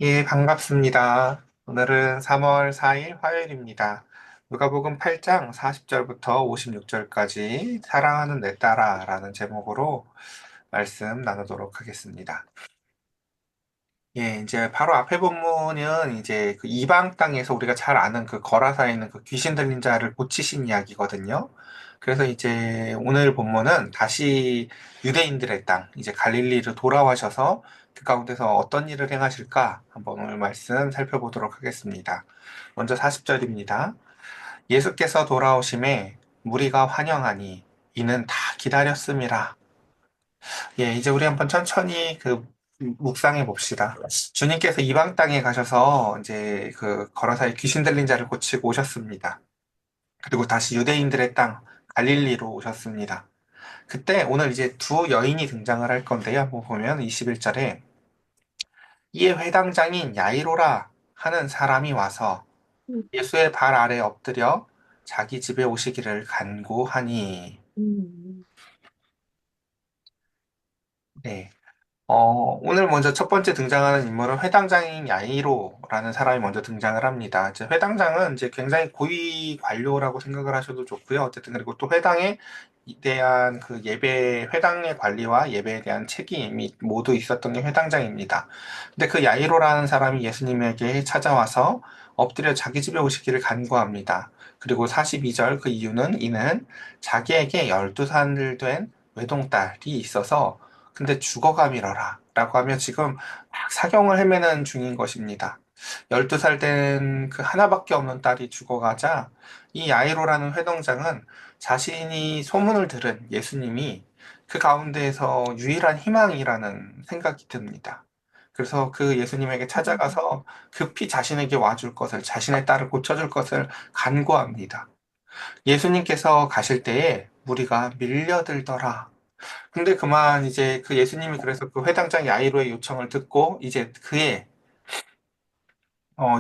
예, 반갑습니다. 오늘은 3월 4일 화요일입니다. 누가복음 8장 40절부터 56절까지 사랑하는 내 딸아라는 제목으로 말씀 나누도록 하겠습니다. 예, 이제 바로 앞에 본문은 이제 그 이방 땅에서 우리가 잘 아는 그 거라사에 있는 그 귀신 들린 자를 고치신 이야기거든요. 그래서 이제 오늘 본문은 다시 유대인들의 땅, 이제 갈릴리로 돌아와셔서 그 가운데서 어떤 일을 행하실까 한번 오늘 말씀 살펴보도록 하겠습니다. 먼저 40절입니다. 예수께서 돌아오심에 무리가 환영하니 이는 다 기다렸음이라. 예, 이제 우리 한번 천천히 묵상해 봅시다. 주님께서 이방 땅에 가셔서 이제 그 거라사의 귀신 들린 자를 고치고 오셨습니다. 그리고 다시 유대인들의 땅 갈릴리로 오셨습니다. 그때 오늘 이제 두 여인이 등장을 할 건데요. 한번 보면 21절에 이에 회당장인 야이로라 하는 사람이 와서 음, 예수의 발 아래 엎드려 자기 집에 오시기를 간구하니. 음, 네. 오늘 먼저 첫 번째 등장하는 인물은 회당장인 야이로라는 사람이 먼저 등장을 합니다. 이제 회당장은 이제 굉장히 고위 관료라고 생각을 하셔도 좋고요. 어쨌든 그리고 또 회당에 대한 그 예배, 회당의 관리와 예배에 대한 책임이 모두 있었던 게 회당장입니다. 근데 그 야이로라는 사람이 예수님에게 찾아와서 엎드려 자기 집에 오시기를 간구합니다. 그리고 42절 그 이유는 이는 자기에게 12살 된 외동딸이 있어서 근데 죽어가밀어라 라고 하며 지금 막 사경을 헤매는 중인 것입니다. 12살 된 그 하나밖에 없는 딸이 죽어가자 이 야이로라는 회당장은 자신이 소문을 들은 예수님이 그 가운데에서 유일한 희망이라는 생각이 듭니다. 그래서 그 예수님에게 찾아가서 급히 자신에게 와줄 것을, 자신의 딸을 고쳐줄 것을 간구합니다. 예수님께서 가실 때에 무리가 밀려들더라. 근데 그만 이제 그 예수님이 그래서 그 회당장 야이로의 요청을 듣고 이제 그의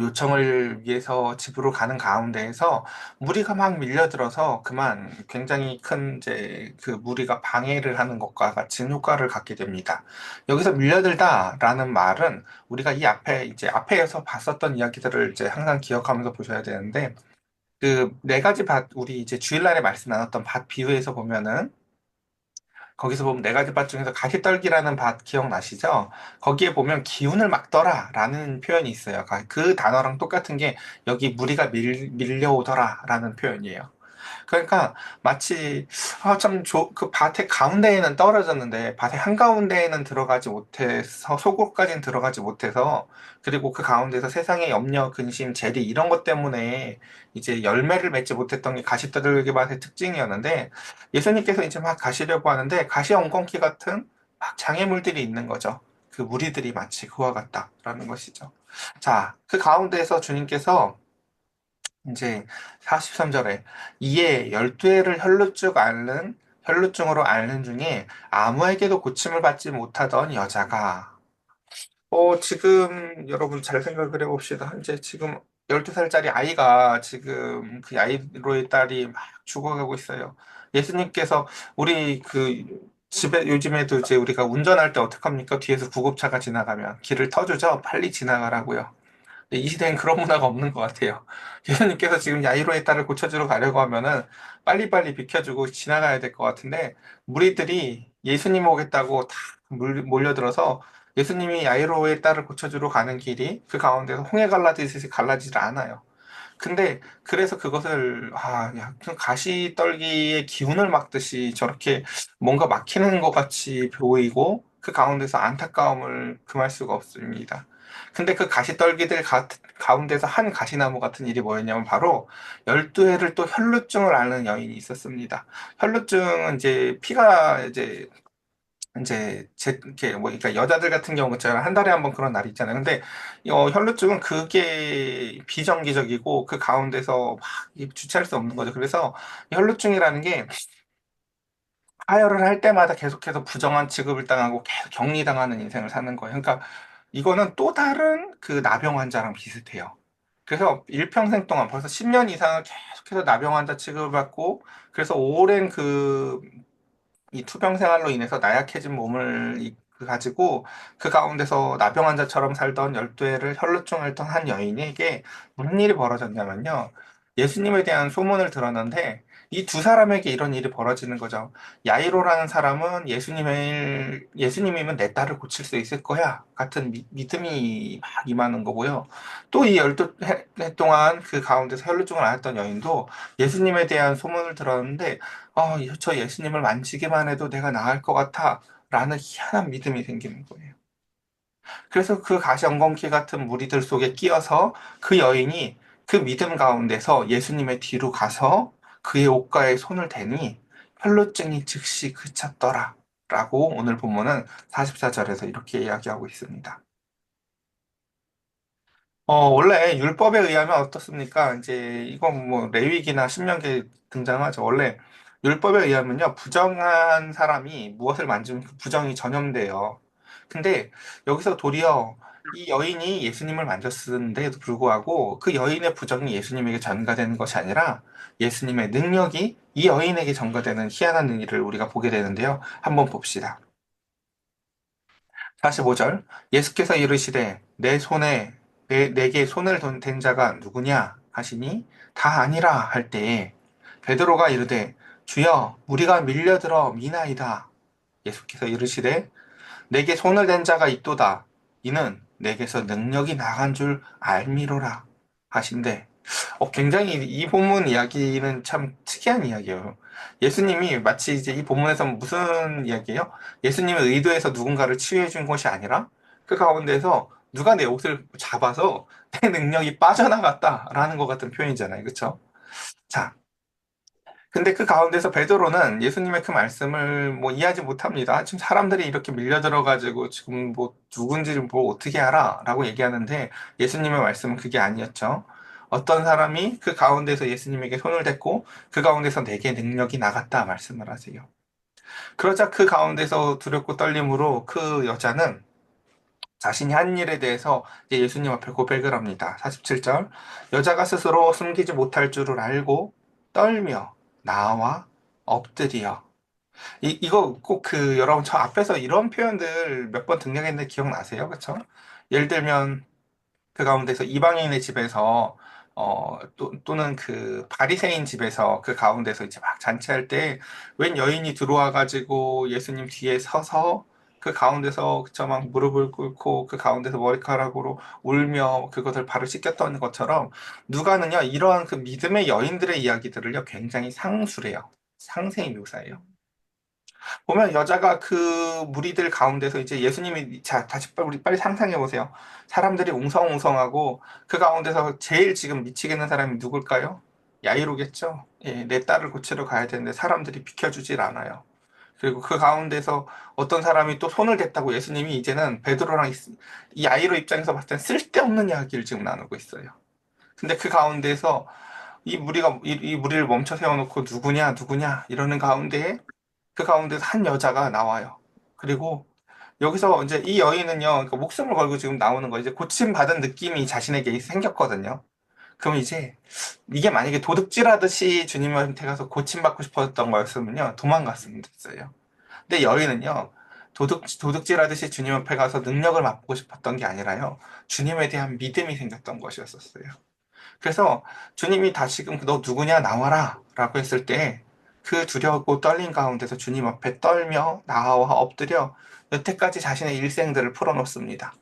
요청을 위해서 집으로 가는 가운데에서 무리가 막 밀려들어서 그만 굉장히 큰 이제 그 무리가 방해를 하는 것과 같은 효과를 갖게 됩니다. 여기서 밀려들다라는 말은 우리가 이 앞에 이제 앞에서 봤었던 이야기들을 이제 항상 기억하면서 보셔야 되는데 그 네 가지 밭 우리 이제 주일날에 말씀 나눴던 밭 비유에서 보면은 거기서 보면 네 가지 밭 중에서 가시떨기라는 밭 기억나시죠? 거기에 보면 기운을 막더라라는 표현이 있어요. 그 단어랑 똑같은 게 여기 무리가 밀려오더라라는 표현이에요. 그러니까 마치 그 밭의 가운데에는 떨어졌는데 밭의 한가운데에는 들어가지 못해서 속으로까지는 들어가지 못해서 그리고 그 가운데서 세상의 염려, 근심, 재리 이런 것 때문에 이제 열매를 맺지 못했던 게 가시떨기 밭의 특징이었는데 예수님께서 이제 막 가시려고 하는데 가시 엉겅퀴 같은 막 장애물들이 있는 거죠. 그 무리들이 마치 그와 같다라는 것이죠. 자, 그 가운데에서 주님께서 이제 43절에 이에 12해를 혈루증으로 앓는 중에 아무에게도 고침을 받지 못하던 여자가 지금 여러분 잘 생각을 해봅시다. 이제 지금 12살짜리 아이가 지금 그 아이로의 딸이 막 죽어가고 있어요. 예수님께서 우리 그 집에 요즘에도 이제 우리가 운전할 때 어떡합니까? 뒤에서 구급차가 지나가면 길을 터주죠? 빨리 지나가라고요. 이 시대엔 그런 문화가 없는 것 같아요. 예수님께서 지금 야이로의 딸을 고쳐주러 가려고 하면은 빨리빨리 비켜주고 지나가야 될 것 같은데 무리들이 예수님 오겠다고 다 몰려들어서 예수님이 야이로의 딸을 고쳐주러 가는 길이 그 가운데서 홍해 갈라지듯이 갈라지질 않아요. 근데 그래서 그것을 야, 좀 가시떨기의 기운을 막듯이 저렇게 뭔가 막히는 것 같이 보이고 그 가운데서 안타까움을 금할 수가 없습니다. 근데 그 가시떨기들 가운데서 한 가시나무 같은 일이 뭐였냐면 바로 12해를 또 혈루증을 앓는 여인이 있었습니다. 혈루증은 이제 피가 이렇게 뭐 그러니까 여자들 같은 경우 제가 한 달에 한 번 그런 날이 있잖아요. 근데 혈루증은 그게 비정기적이고 그 가운데서 막 주체할 수 없는 거죠. 그래서 혈루증이라는 게 하혈을 할 때마다 계속해서 부정한 취급을 당하고 계속 격리당하는 인생을 사는 거예요. 그러니까 이거는 또 다른 그 나병 환자랑 비슷해요. 그래서 일평생 동안 벌써 10년 이상을 계속해서 나병 환자 취급을 받고 그래서 오랜 이 투병 생활로 인해서 나약해진 몸을 가지고 그 가운데서 나병 환자처럼 살던 12해를 혈루증 앓던 한 여인에게 무슨 일이 벌어졌냐면요. 예수님에 대한 소문을 들었는데 이 두 사람에게 이런 일이 벌어지는 거죠. 야이로라는 사람은 예수님이면 내 딸을 고칠 수 있을 거야. 같은 믿음이 막 임하는 거고요. 또 이 12해 동안 그 가운데서 혈루증을 앓았던 여인도 예수님에 대한 소문을 들었는데, 저 예수님을 만지기만 해도 내가 나을 것 같아. 라는 희한한 믿음이 생기는 거예요. 그래서 그 가시엉겅퀴 같은 무리들 속에 끼어서 그 여인이 그 믿음 가운데서 예수님의 뒤로 가서 그의 옷가에 손을 대니 혈루증이 즉시 그쳤더라. 라고 오늘 본문은 44절에서 이렇게 이야기하고 있습니다. 원래 율법에 의하면 어떻습니까? 이제 이건 뭐 레위기나 신명기에 등장하죠. 원래 율법에 의하면요, 부정한 사람이 무엇을 만지면 그 부정이 전염돼요. 근데 여기서 도리어 이 여인이 예수님을 만졌는데도 불구하고 그 여인의 부정이 예수님에게 전가되는 것이 아니라 예수님의 능력이 이 여인에게 전가되는 희한한 일을 우리가 보게 되는데요. 한번 봅시다. 45절. 예수께서 이르시되 내게 손을 댄 자가 누구냐 하시니 다 아니라 할 때에 베드로가 이르되 주여 우리가 밀려들어 미나이다. 예수께서 이르시되 내게 손을 댄 자가 있도다. 이는 내게서 능력이 나간 줄 알미로라 하신대. 굉장히 이 본문 이야기는 참 특이한 이야기예요. 예수님이 마치 이제 이 본문에서 무슨 이야기예요? 예수님의 의도해서 누군가를 치유해 준 것이 아니라 그 가운데서 누가 내 옷을 잡아서 내 능력이 빠져나갔다라는 것 같은 표현이잖아요. 그렇죠? 자, 근데 그 가운데서 베드로는 예수님의 그 말씀을 뭐 이해하지 못합니다. 지금 사람들이 이렇게 밀려들어가지고 지금 뭐 누군지를 뭐 어떻게 알아? 라고 얘기하는데 예수님의 말씀은 그게 아니었죠. 어떤 사람이 그 가운데서 예수님에게 손을 댔고 그 가운데서 내게 능력이 나갔다 말씀을 하세요. 그러자 그 가운데서 두렵고 떨림으로 그 여자는 자신이 한 일에 대해서 이제 예수님 앞에 고백을 합니다. 47절. 여자가 스스로 숨기지 못할 줄을 알고 떨며 나와 엎드려. 이거 꼭 여러분 저 앞에서 이런 표현들 몇 번 등장했는데 기억나세요? 그쵸? 예를 들면 그 가운데서 이방인의 집에서 또는 그 바리새인 집에서 그 가운데서 이제 막 잔치할 때 웬 여인이 들어와 가지고 예수님 뒤에 서서 그 가운데서 그쵸 막 무릎을 꿇고 그 가운데서 머리카락으로 울며 그것을 발을 씻겼던 것처럼 누가는요 이러한 그 믿음의 여인들의 이야기들을요 굉장히 상술해요. 상세히 묘사해요. 보면 여자가 그 무리들 가운데서 이제 예수님이 자 다시 우리 빨리 상상해 보세요. 사람들이 웅성웅성하고 그 가운데서 제일 지금 미치겠는 사람이 누굴까요? 야이로겠죠. 예, 내 딸을 고치러 가야 되는데 사람들이 비켜주질 않아요. 그리고 그 가운데서 어떤 사람이 또 손을 댔다고 예수님이 이제는 베드로랑 이 야이로 입장에서 봤을 땐 쓸데없는 이야기를 지금 나누고 있어요. 근데 그 가운데서 이 무리를 멈춰 세워놓고 누구냐 누구냐 이러는 가운데에 그 가운데서 한 여자가 나와요. 그리고 여기서 이제 이 여인은요, 그러니까 목숨을 걸고 지금 나오는 거 이제 고침받은 느낌이 자신에게 생겼거든요. 그럼 이제 이게 만약에 도둑질하듯이 주님한테 가서 고침받고 싶었던 거였으면요, 도망갔으면 됐어요. 근데 여인은요, 도둑질하듯이 주님 앞에 가서 능력을 맛보고 싶었던 게 아니라요, 주님에 대한 믿음이 생겼던 것이었었어요. 그래서 주님이 다시금 너 누구냐 나와라 라고 했을 때 그 두렵고 떨린 가운데서 주님 앞에 떨며 나와 엎드려 여태까지 자신의 일생들을 풀어놓습니다.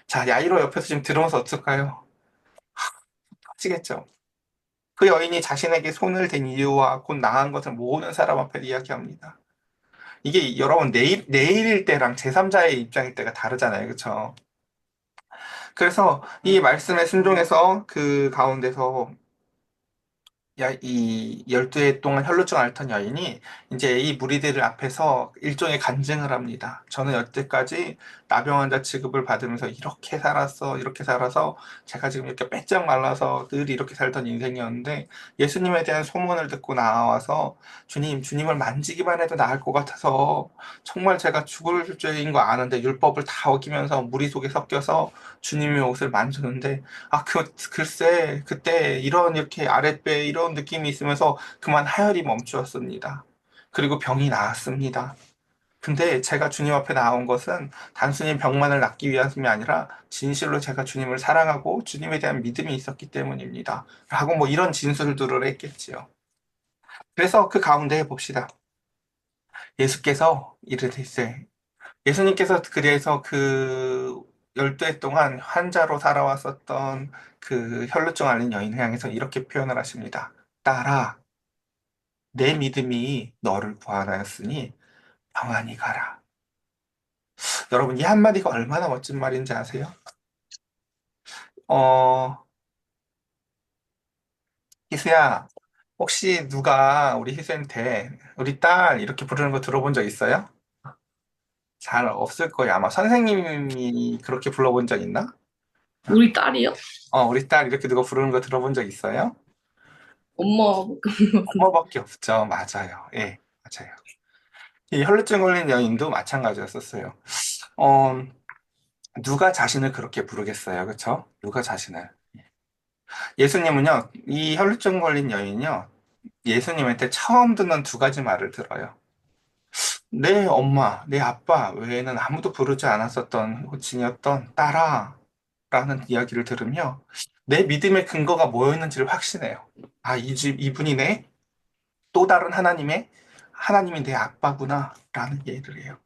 자, 야이로 옆에서 지금 들으면서 어떨까요? 아시겠죠? 그 여인이 자신에게 손을 댄 이유와 곧 나은 것을 모든 사람 앞에 이야기합니다. 이게 여러분 내일일 때랑 제3자의 입장일 때가 다르잖아요. 그렇죠? 그래서 이 말씀에 순종해서 그 가운데서 이 12해 동안 혈루증 앓던 여인이 이제 이 무리들 앞에서 일종의 간증을 합니다. 저는 여태까지 나병 환자 취급을 받으면서 이렇게 살았어, 이렇게 살아서 제가 지금 이렇게 빼짝 말라서 늘 이렇게 살던 인생이었는데 예수님에 대한 소문을 듣고 나와서 주님을 만지기만 해도 나을 것 같아서 정말 제가 죽을 죄인 거 아는데 율법을 다 어기면서 무리 속에 섞여서 주님의 옷을 만졌는데 글쎄, 그때 이렇게 아랫배 이런 느낌이 있으면서 그만 하혈이 멈추었습니다. 그리고 병이 나았습니다. 근데 제가 주님 앞에 나온 것은 단순히 병만을 낫기 위함이 아니라 진실로 제가 주님을 사랑하고 주님에 대한 믿음이 있었기 때문입니다. 하고 뭐 이런 진술들을 했겠지요. 그래서 그 가운데 봅시다. 예수께서 이르시되 예수님께서 그래서 그 12해 동안 환자로 살아왔었던 그 혈루증 앓는 여인을 향해서 이렇게 표현을 하십니다. 딸아, 내 믿음이 너를 구원하였으니 평안히 가라. 여러분, 이 한마디가 얼마나 멋진 말인지 아세요? 어, 희수야, 혹시 누가 우리 희수한테 우리 딸 이렇게 부르는 거 들어본 적 있어요? 잘 없을 거예요. 아마 선생님이 그렇게 불러본 적 있나? 우리 딸이요? 우리 딸 이렇게 누가 부르는 거 들어본 적 있어요? 엄마, 엄마밖에 없죠. 맞아요. 예, 맞아요. 이 혈루증 걸린 여인도 마찬가지였었어요. 어, 누가 자신을 그렇게 부르겠어요. 그쵸? 누가 자신을. 예수님은요, 이 혈루증 걸린 여인이요, 예수님한테 처음 듣는 두 가지 말을 들어요. 내 엄마, 내 아빠 외에는 아무도 부르지 않았었던 호칭이었던 딸아 라는 이야기를 들으며 내 믿음의 근거가 뭐였는지를 확신해요. 아, 이분이네? 또 다른 하나님이 내 아빠구나 라는 이해를 해요.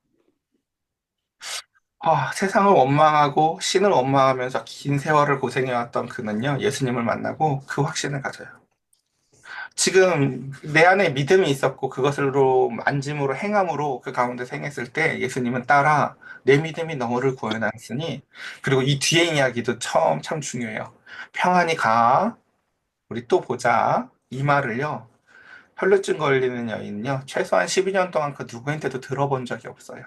세상을 원망하고 신을 원망하면서 긴 세월을 고생해왔던 그는요, 예수님을 만나고 그 확신을 가져요. 지금 내 안에 믿음이 있었고 그것으로 만짐으로 행함으로 그 가운데 생했을 때 예수님은 따라 내 믿음이 너를 구원하였으니 그리고 이 뒤에 이야기도 참 중요해요. 평안히 가. 우리 또 보자. 이 말을요. 혈루증 걸리는 여인은요. 최소한 12년 동안 그 누구한테도 들어본 적이 없어요.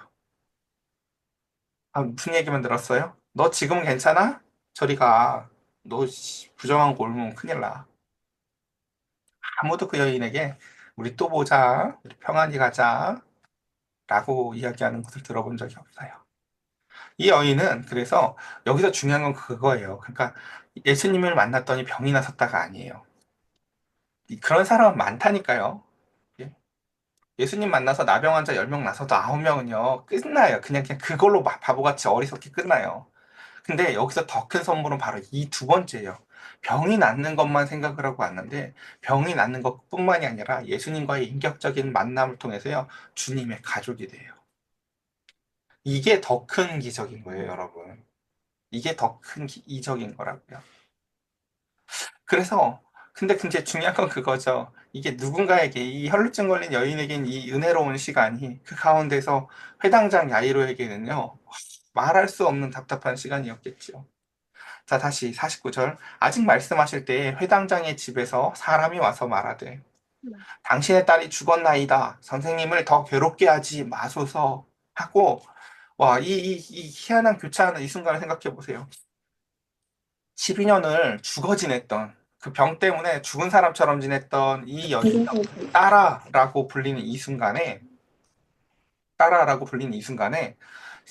무슨 얘기만 들었어요? 너 지금 괜찮아? 저리 가. 너 부정한 거 옮으면 큰일 나. 아무도 그 여인에게 우리 또 보자. 우리 평안히 가자. 라고 이야기하는 것을 들어본 적이 없어요. 이 여인은 그래서 여기서 중요한 건 그거예요. 그러니까 예수님을 만났더니 병이 나섰다가 아니에요. 그런 사람은 많다니까요. 예? 예수님 만나서 나병 환자 10명 나서도 9명은요, 끝나요. 그냥 그걸로 막 바보같이 어리석게 끝나요. 근데 여기서 더 큰 선물은 바로 이 두 번째예요. 병이 낫는 것만 생각을 하고 왔는데 병이 낫는 것뿐만이 아니라 예수님과의 인격적인 만남을 통해서요, 주님의 가족이 돼요. 이게 더 큰 기적인 거예요, 여러분. 이게 더 큰 이적인 거라고요. 그래서 근데 중요한 건 그거죠. 이게 누군가에게 이 혈루증 걸린 여인에겐 이 은혜로운 시간이 그 가운데서 회당장 야이로에게는요, 말할 수 없는 답답한 시간이었겠죠. 자, 다시 49절. 아직 말씀하실 때에 회당장의 집에서 사람이 와서 말하되 당신의 딸이 죽었나이다. 선생님을 더 괴롭게 하지 마소서 하고 와, 이 희한한 교차하는 이 순간을 생각해 보세요. 12년을 죽어 지냈던 그 병 때문에 죽은 사람처럼 지냈던 이 여인이 따라라고 불리는 이 순간에 따라라고 불리는 이 순간에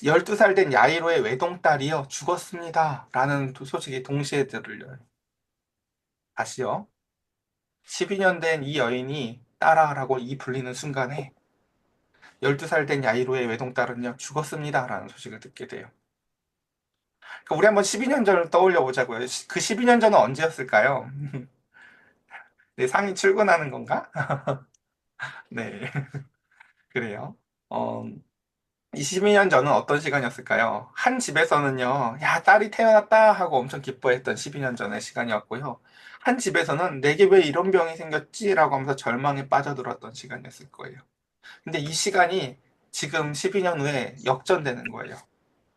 12살 된 야이로의 외동딸이요 죽었습니다 라는 소식이 동시에 들려요. 다시요. 12년 된 이 여인이 따라라고 이 불리는 순간에 12살 된 야이로의 외동딸은요 죽었습니다 라는 소식을 듣게 돼요. 그러니까 우리 한번 12년 전을 떠올려 보자고요. 그 12년 전은 언제였을까요? 네, 상이 출근하는 건가? 네, 그래요. 어, 22년 전은 어떤 시간이었을까요? 한 집에서는요, 야, 딸이 태어났다 하고 엄청 기뻐했던 12년 전의 시간이었고요. 한 집에서는 내게 왜 이런 병이 생겼지? 라고 하면서 절망에 빠져들었던 시간이었을 거예요. 근데 이 시간이 지금 12년 후에 역전되는 거예요.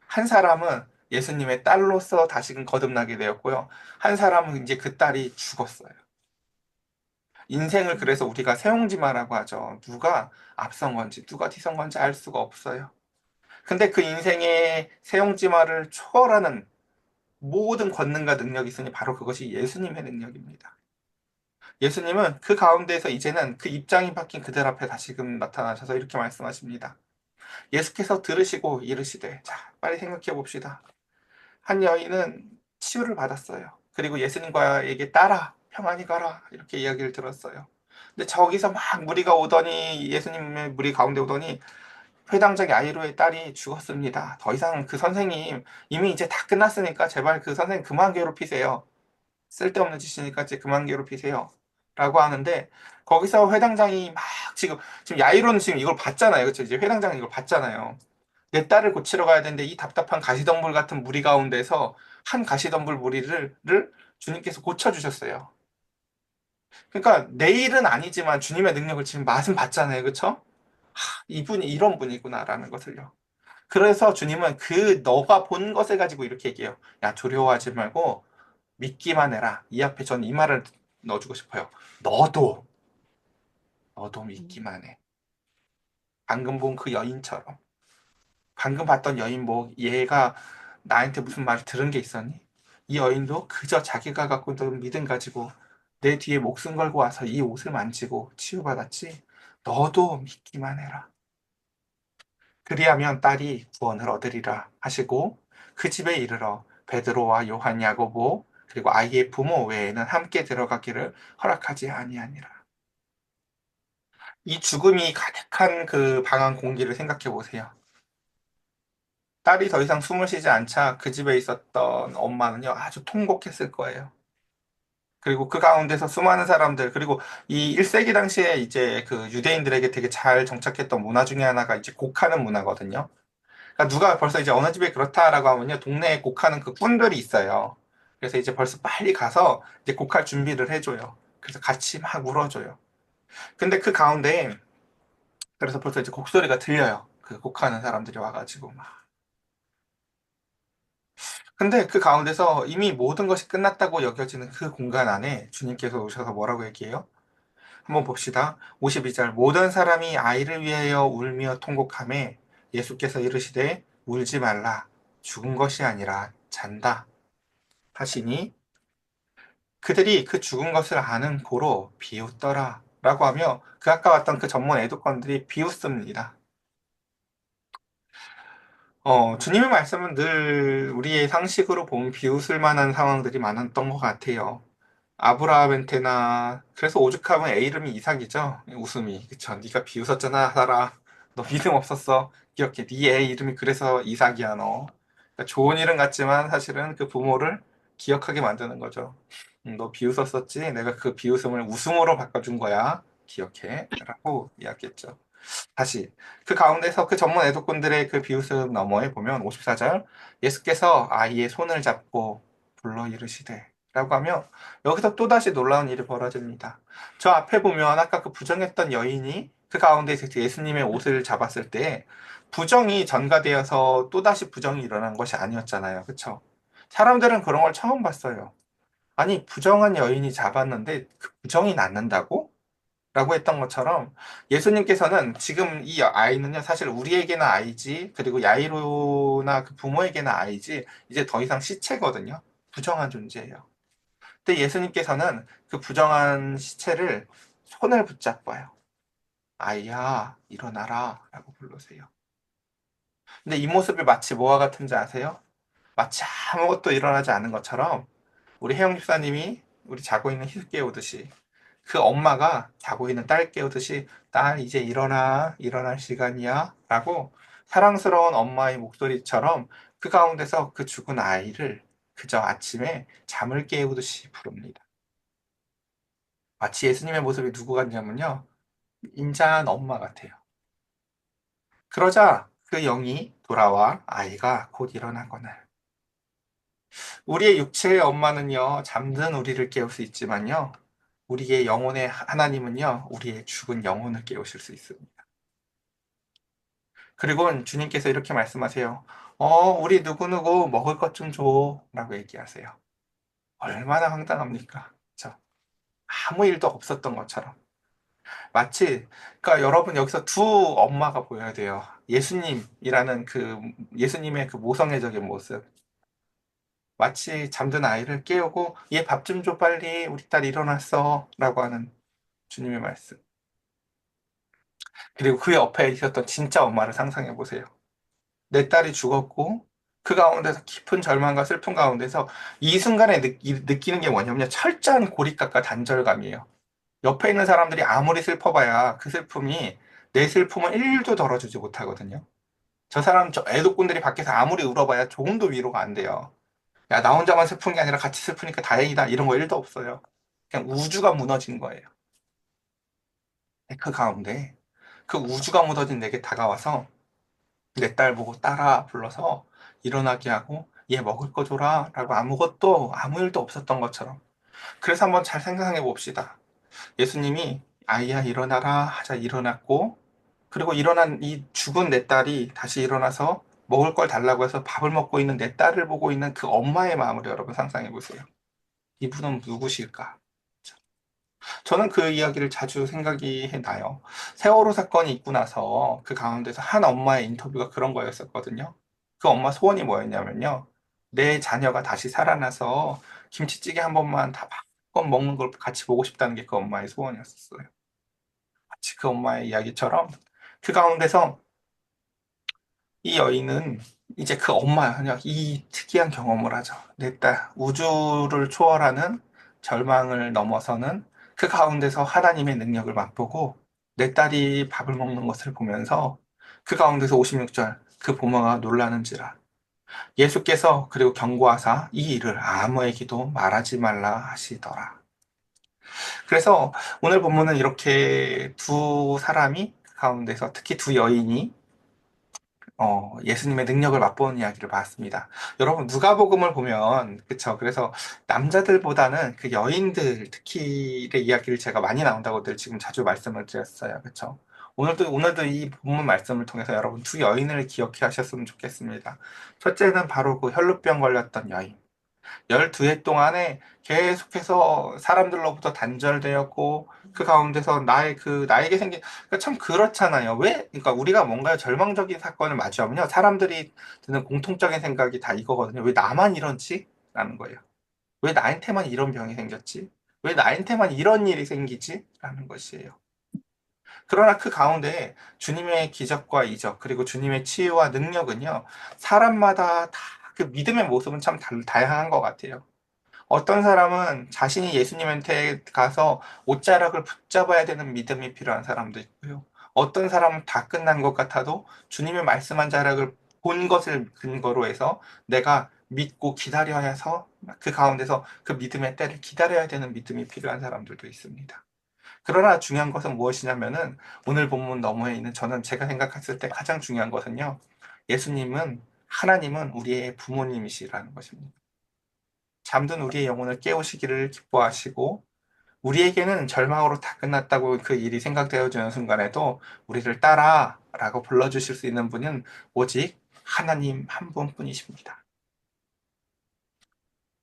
한 사람은 예수님의 딸로서 다시금 거듭나게 되었고요. 한 사람은 이제 그 딸이 죽었어요. 인생을 그래서 우리가 세옹지마라고 하죠. 누가 앞선 건지, 누가 뒤선 건지 알 수가 없어요. 근데 그 인생의 세옹지마를 초월하는 모든 권능과 능력이 있으니 바로 그것이 예수님의 능력입니다. 예수님은 그 가운데에서 이제는 그 입장이 바뀐 그들 앞에 다시금 나타나셔서 이렇게 말씀하십니다. 예수께서 들으시고 이르시되, 자, 빨리 생각해 봅시다. 한 여인은 치유를 받았어요. 그리고 예수님과에게 따라 평안히 가라 이렇게 이야기를 들었어요. 근데 저기서 막 무리가 오더니 예수님의 무리 가운데 오더니 회당장 야이로의 딸이 죽었습니다. 더 이상 그 선생님 이미 이제 다 끝났으니까 제발 그 선생님 그만 괴롭히세요. 쓸데없는 짓이니까 이제 그만 괴롭히세요. 라고 하는데 거기서 회당장이 막 지금 야이로는 지금 이걸 봤잖아요. 그렇죠? 이제 회당장은 이걸 봤잖아요. 내 딸을 고치러 가야 되는데 이 답답한 가시덤불 같은 무리 가운데서 한 가시덤불 무리를 주님께서 고쳐주셨어요. 그러니까 내일은 아니지만 주님의 능력을 지금 맛은 봤잖아요. 그렇죠? 이분이 이런 분이구나라는 것을요. 그래서 주님은 그 너가 본 것을 가지고 이렇게 얘기해요. 야, 두려워하지 말고 믿기만 해라. 이 앞에 전 이 말을 넣어주고 싶어요. 너도, 너도 믿기만 해. 방금 본 그 여인처럼. 방금 봤던 여인 뭐 얘가 나한테 무슨 말 들은 게 있었니? 이 여인도 그저 자기가 갖고 있는 믿음 가지고 내 뒤에 목숨 걸고 와서 이 옷을 만지고 치유받았지. 너도 믿기만 해라. 그리하면 딸이 구원을 얻으리라 하시고 그 집에 이르러 베드로와 요한 야고보 그리고 아이의 부모 외에는 함께 들어가기를 허락하지 아니하니라. 이 죽음이 가득한 그 방한 공기를 생각해 보세요. 딸이 더 이상 숨을 쉬지 않자 그 집에 있었던 엄마는요, 아주 통곡했을 거예요. 그리고 그 가운데서 수많은 사람들, 그리고 이 1세기 당시에 이제 그 유대인들에게 되게 잘 정착했던 문화 중에 하나가 이제 곡하는 문화거든요. 그러니까 누가 벌써 이제 어느 집에 그렇다라고 하면요, 동네에 곡하는 그 꾼들이 있어요. 그래서 이제 벌써 빨리 가서 이제 곡할 준비를 해줘요. 그래서 같이 막 울어줘요. 근데 그 가운데, 그래서 벌써 이제 곡소리가 들려요. 그 곡하는 사람들이 와가지고 막. 근데 그 가운데서 이미 모든 것이 끝났다고 여겨지는 그 공간 안에 주님께서 오셔서 뭐라고 얘기해요? 한번 봅시다. 52절. 모든 사람이 아이를 위하여 울며 통곡하매 예수께서 이르시되 울지 말라. 죽은 것이 아니라 잔다. 하시니 그들이 그 죽은 것을 아는 고로 비웃더라. 라고 하며 그 아까 왔던 그 전문 애도권들이 비웃습니다. 주님의 말씀은 늘 우리의 상식으로 보면 비웃을 만한 상황들이 많았던 것 같아요. 아브라함한테나 그래서 오죽하면 애 이름이 이삭이죠. 웃음이 그쵸? 네가 비웃었잖아 사라. 너 믿음 없었어. 기억해. 네 애 이름이 그래서 이삭이야 너. 그러니까 좋은 이름 같지만 사실은 그 부모를 기억하게 만드는 거죠. 너 비웃었었지? 내가 그 비웃음을 웃음으로 바꿔준 거야. 기억해. 라고 이야기했죠. 다시 그 가운데서 그 전문 애독꾼들의 그 비웃음 너머에 보면 54절 예수께서 아이의 손을 잡고 불러 이르시되 라고 하며 여기서 또다시 놀라운 일이 벌어집니다. 저 앞에 보면 아까 그 부정했던 여인이 그 가운데서 예수님의 옷을 잡았을 때 부정이 전가되어서 또다시 부정이 일어난 것이 아니었잖아요. 그쵸? 사람들은 그런 걸 처음 봤어요. 아니 부정한 여인이 잡았는데 그 부정이 낫는다고? 라고 했던 것처럼 예수님께서는 지금 이 아이는요, 사실 우리에게나 아이지, 그리고 야이로나 그 부모에게나 아이지, 이제 더 이상 시체거든요. 부정한 존재예요. 근데 예수님께서는 그 부정한 시체를 손을 붙잡아요. 아이야, 일어나라. 라고 부르세요. 근데 이 모습이 마치 뭐와 같은지 아세요? 마치 아무것도 일어나지 않은 것처럼 우리 혜영 집사님이 우리 자고 있는 희숙 깨우듯이 그 엄마가 자고 있는 딸 깨우듯이 딸 이제 일어나 일어날 시간이야 라고 사랑스러운 엄마의 목소리처럼 그 가운데서 그 죽은 아이를 그저 아침에 잠을 깨우듯이 부릅니다. 마치 예수님의 모습이 누구 같냐면요. 인자한 엄마 같아요. 그러자 그 영이 돌아와 아이가 곧 일어나거늘. 우리의 육체의 엄마는요, 잠든 우리를 깨울 수 있지만요, 우리의 영혼의 하나님은요, 우리의 죽은 영혼을 깨우실 수 있습니다. 그리고 주님께서 이렇게 말씀하세요. 우리 누구누구 먹을 것 좀 줘. 라고 얘기하세요. 얼마나 황당합니까? 그쵸? 아무 일도 없었던 것처럼. 마치, 그러니까 여러분 여기서 두 엄마가 보여야 돼요. 예수님이라는 그, 예수님의 그 모성애적인 모습. 마치 잠든 아이를 깨우고, 얘 밥 좀 줘, 빨리. 우리 딸 일어났어. 라고 하는 주님의 말씀. 그리고 그 옆에 있었던 진짜 엄마를 상상해 보세요. 내 딸이 죽었고 그 가운데서 깊은 절망과 슬픔 가운데서 이 순간에 느끼는 게 뭐냐면 철저한 고립감과 단절감이에요. 옆에 있는 사람들이 아무리 슬퍼봐야 그 슬픔이 내 슬픔을 1도 덜어주지 못하거든요. 저 사람, 저 애독꾼들이 밖에서 아무리 울어봐야 조금도 위로가 안 돼요. 야, 나 혼자만 슬픈 게 아니라 같이 슬프니까 다행이다. 이런 거 1도 없어요. 그냥 우주가 무너진 거예요. 그 가운데 그 우주가 무너진 내게 다가와서 내 딸 보고 딸아 불러서 일어나게 하고 얘 먹을 거 줘라 라고 아무것도 아무 일도 없었던 것처럼. 그래서 한번 잘 생각해 봅시다. 예수님이 아이야 일어나라 하자 일어났고, 그리고 일어난 이 죽은 내 딸이 다시 일어나서 먹을 걸 달라고 해서 밥을 먹고 있는 내 딸을 보고 있는 그 엄마의 마음을 여러분 상상해 보세요. 이분은 누구실까? 저는 그 이야기를 자주 생각이 나요. 세월호 사건이 있고 나서 그 가운데서 한 엄마의 인터뷰가 그런 거였었거든요. 그 엄마 소원이 뭐였냐면요. 내 자녀가 다시 살아나서 김치찌개 한 번만 다 밥껏 먹는 걸 같이 보고 싶다는 게 그 엄마의 소원이었어요. 마치 그 엄마의 이야기처럼 그 가운데서 이 여인은 이제 그 엄마, 이 특이한 경험을 하죠. 내 딸, 우주를 초월하는 절망을 넘어서는 그 가운데서 하나님의 능력을 맛보고 내 딸이 밥을 먹는 것을 보면서 그 가운데서 56절, 그 부모가 놀라는지라. 예수께서 그리고 경고하사 이 일을 아무에게도 말하지 말라 하시더라. 그래서 오늘 본문은 이렇게 두 사람이 그 가운데서 특히 두 여인이 예수님의 능력을 맛보는 이야기를 봤습니다. 여러분, 누가복음을 보면, 그쵸. 그래서 남자들보다는 그 여인들, 특히의 이야기를 제가 많이 나온다고 늘 지금 자주 말씀을 드렸어요. 그쵸. 오늘도 이 본문 말씀을 통해서 여러분 두 여인을 기억해 하셨으면 좋겠습니다. 첫째는 바로 그 혈루병 걸렸던 여인. 12해 동안에 계속해서 사람들로부터 단절되었고, 그 가운데서 나에게 생긴, 그러니까 참 그렇잖아요. 그러니까 우리가 뭔가 절망적인 사건을 마주하면요. 사람들이 드는 공통적인 생각이 다 이거거든요. 왜 나만 이런지? 라는 거예요. 왜 나한테만 이런 병이 생겼지? 왜 나한테만 이런 일이 생기지? 라는 것이에요. 그러나 그 가운데 주님의 기적과 이적, 그리고 주님의 치유와 능력은요, 사람마다 다 그 믿음의 모습은 참 다양한 것 같아요. 어떤 사람은 자신이 예수님한테 가서 옷자락을 붙잡아야 되는 믿음이 필요한 사람도 있고요. 어떤 사람은 다 끝난 것 같아도 주님의 말씀한 자락을 본 것을 근거로 해서 내가 믿고 기다려야 해서 그 가운데서 그 믿음의 때를 기다려야 되는 믿음이 필요한 사람들도 있습니다. 그러나 중요한 것은 무엇이냐면은 오늘 본문 너머에 있는 저는 제가 생각했을 때 가장 중요한 것은요. 하나님은 우리의 부모님이시라는 것입니다. 잠든 우리의 영혼을 깨우시기를 기뻐하시고 우리에게는 절망으로 다 끝났다고 그 일이 생각되어지는 순간에도 우리를 따라라고 불러주실 수 있는 분은 오직 하나님 한 분뿐이십니다.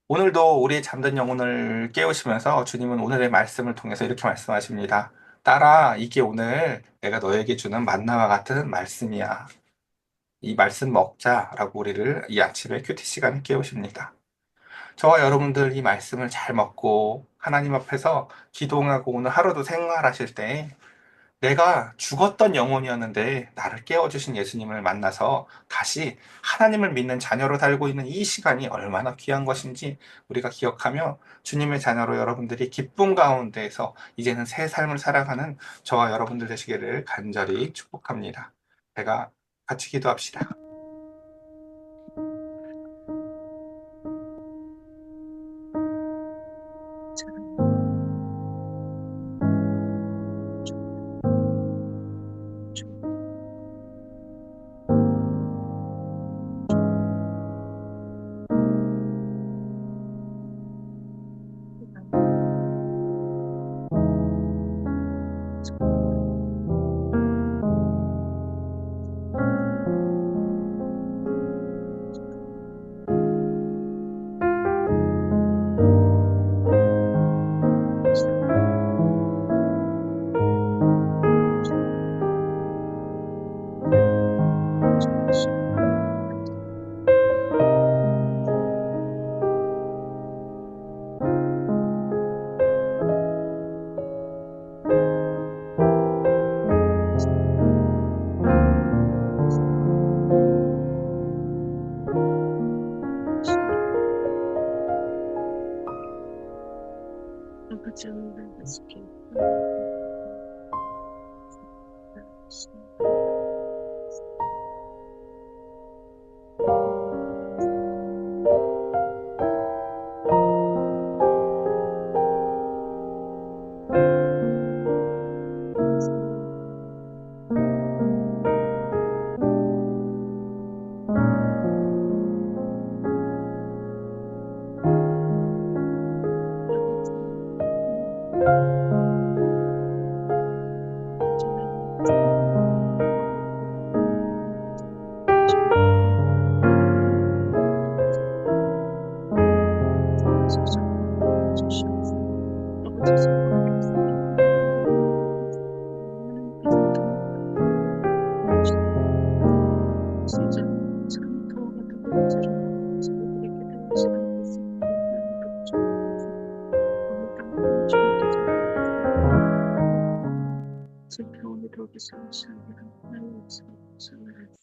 오늘도 우리의 잠든 영혼을 깨우시면서 주님은 오늘의 말씀을 통해서 이렇게 말씀하십니다. 딸아, 이게 오늘 내가 너에게 주는 만나와 같은 말씀이야. 이 말씀 먹자라고 우리를 이 아침에 큐티 시간에 깨우십니다. 저와 여러분들 이 말씀을 잘 먹고 하나님 앞에서 기도하고 오늘 하루도 생활하실 때 내가 죽었던 영혼이었는데 나를 깨워주신 예수님을 만나서 다시 하나님을 믿는 자녀로 살고 있는 이 시간이 얼마나 귀한 것인지 우리가 기억하며 주님의 자녀로 여러분들이 기쁨 가운데에서 이제는 새 삶을 살아가는 저와 여러분들 되시기를 간절히 축복합니다. 제가 같이 기도합시다.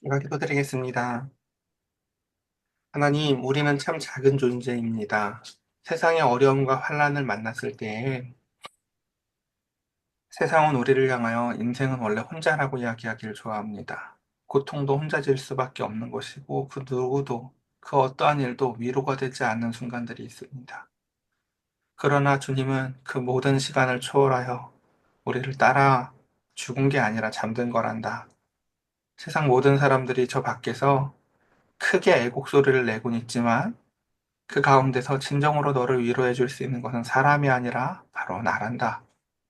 제가 기도드리겠습니다. 하나님, 우리는 참 작은 존재입니다. 세상의 어려움과 환란을 만났을 때에 세상은 우리를 향하여 인생은 원래 혼자라고 이야기하기를 좋아합니다. 고통도 혼자질 수밖에 없는 것이고 그 누구도 그 어떠한 일도 위로가 되지 않는 순간들이 있습니다. 그러나 주님은 그 모든 시간을 초월하여 우리를 따라 죽은 게 아니라 잠든 거란다. 세상 모든 사람들이 저 밖에서 크게 애곡소리를 내곤 있지만 그 가운데서 진정으로 너를 위로해 줄 수 있는 것은 사람이 아니라 바로 나란다.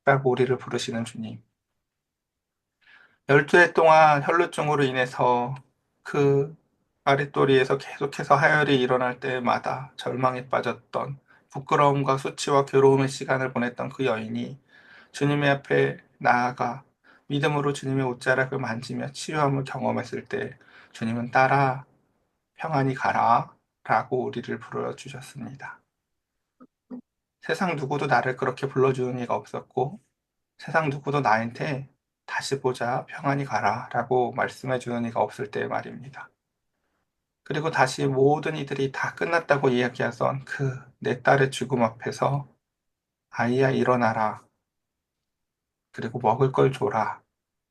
라고 우리를 부르시는 주님. 12해 동안 혈루증으로 인해서 그 아랫도리에서 계속해서 하혈이 일어날 때마다 절망에 빠졌던 부끄러움과 수치와 괴로움의 시간을 보냈던 그 여인이 주님의 앞에 나아가 믿음으로 주님의 옷자락을 만지며 치유함을 경험했을 때 주님은 따라 평안히 가라 라고 우리를 불러주셨습니다. 세상 누구도 나를 그렇게 불러주는 이가 없었고 세상 누구도 나한테 다시 보자, 평안히 가라 라고 말씀해 주는 이가 없을 때 말입니다. 그리고 다시 모든 이들이 다 끝났다고 이야기하던 그 내 딸의 죽음 앞에서 아이야 일어나라, 그리고 먹을 걸 줘라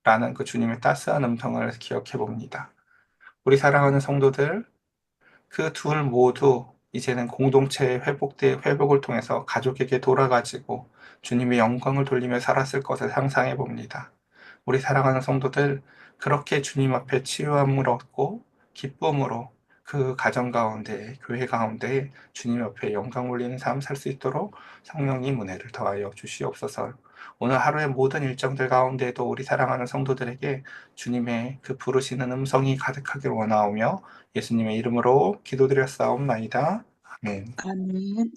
라는 그 주님의 따스한 음성을 기억해 봅니다. 우리 사랑하는 성도들, 그 둘 모두 이제는 공동체의 회복을 통해서 가족에게 돌아가지고 주님의 영광을 돌리며 살았을 것을 상상해 봅니다. 우리 사랑하는 성도들, 그렇게 주님 앞에 치유함을 얻고 기쁨으로 그 가정 가운데, 교회 가운데 주님 앞에 영광 올리는 삶 살 수 있도록 성령님 은혜를 더하여 주시옵소서. 오늘 하루의 모든 일정들 가운데에도 우리 사랑하는 성도들에게 주님의 그 부르시는 음성이 가득하길 원하오며 예수님의 이름으로 기도드렸사옵나이다. 아멘. 아멘.